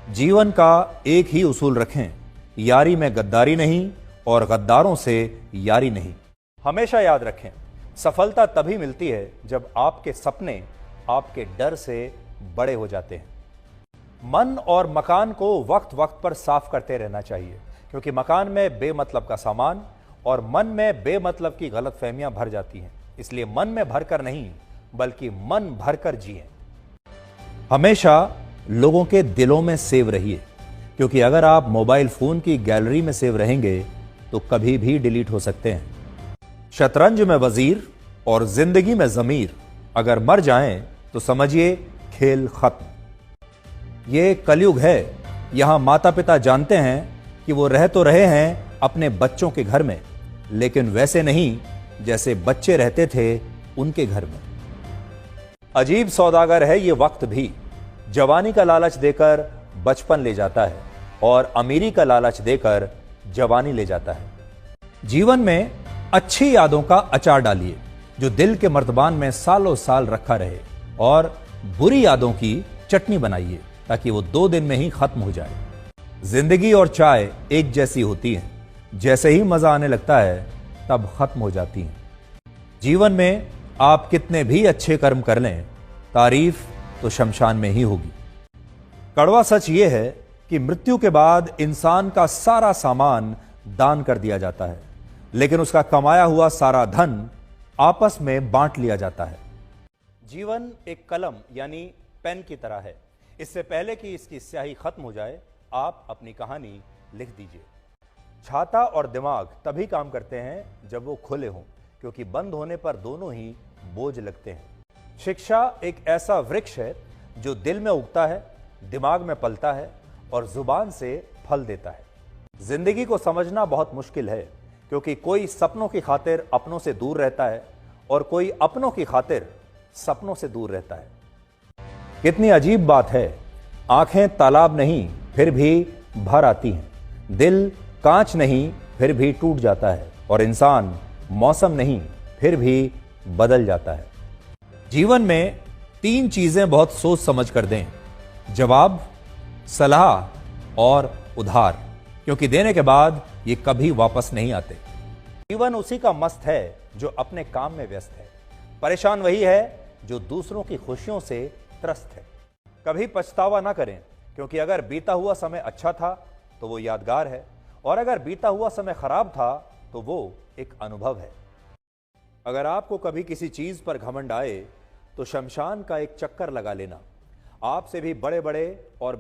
जीवन का एक ही उसूल रखें, यारी में गद्दारी नहीं और गद्दारों से यारी नहीं। हमेशा याद रखें, सफलता तभी मिलती है जब आपके सपने आपके डर से बड़े हो जाते हैं। मन और मकान को वक्त वक्त पर साफ करते रहना चाहिए, क्योंकि मकान में बेमतलब का सामान और मन में बेमतलब की गलतफहमियां भर जाती हैं। इसलिए मन में भरकर नहीं, बल्कि मन भरकर जिएं। हमेशा लोगों के दिलों में सेव रहिए, क्योंकि अगर आप मोबाइल फोन की गैलरी में सेव रहेंगे तो कभी भी डिलीट हो सकते हैं। शतरंज में वजीर और जिंदगी में जमीर अगर मर जाएं तो समझिए खेल खत्म। ये कलयुग है, यहां माता पिता जानते हैं कि वो रह तो रहे हैं अपने बच्चों के घर में, लेकिन वैसे नहीं जैसे बच्चे रहते थे उनके घर में। अजीब सौदागर है ये वक्त भी, जवानी का लालच देकर बचपन ले जाता है और अमीरी का लालच देकर जवानी ले जाता है। जीवन में अच्छी यादों का अचार डालिए जो दिल के मर्तबान में सालों साल रखा रहे, और बुरी यादों की चटनी बनाइए ताकि वो 2 दिन में ही खत्म हो जाए। जिंदगी और चाय एक जैसी होती हैं, जैसे ही मजा आने लगता है तब खत्म हो जाती हैं। जीवन में आप कितने भी अच्छे कर्म कर लें, तारीफ तो शमशान में ही होगी। कड़वा सच यह है कि मृत्यु के बाद इंसान का सारा सामान दान कर दिया जाता है, लेकिन उसका कमाया हुआ सारा धन आपस में बांट लिया जाता है। जीवन एक कलम यानी पेन की तरह है। इससे पहले कि इसकी स्याही खत्म हो जाए, आप अपनी कहानी लिख दीजिए। छाता और दिमाग तभी काम करते हैं जब वो खुले हों, क्योंकि बंद होने पर दोनों ही बोझ लगते हैं। शिक्षा एक ऐसा वृक्ष है जो दिल में उगता है, दिमाग में पलता है और जुबान से फल देता है। जिंदगी को समझना बहुत मुश्किल है, क्योंकि कोई सपनों की खातिर अपनों से दूर रहता है और कोई अपनों की खातिर सपनों से दूर रहता है। कितनी अजीब बात है, आंखें तालाब नहीं फिर भी भर आती हैं, दिल कांच नहीं फिर भी टूट जाता है, और इंसान मौसम नहीं फिर भी बदल जाता है। जीवन में 3 चीजें बहुत सोच समझ कर दें: जवाब, सलाह और उधार, क्योंकि देने के बाद ये कभी वापस नहीं आते। जीवन उसी का मस्त है जो अपने काम में व्यस्त है। परेशान वही है जो दूसरों की खुशियों से त्रस्त है। कभी पछतावा ना करें, क्योंकि अगर बीता हुआ समय अच्छा था तो वो यादगार है, और अगर बीता हुआ समय खराब था तो वो एक अनुभव है। अगर आपको कभी किसी चीज पर घमंड आए तो शमशान का एक चक्कर लगा लेना। आपसे भी बड़े बड़े और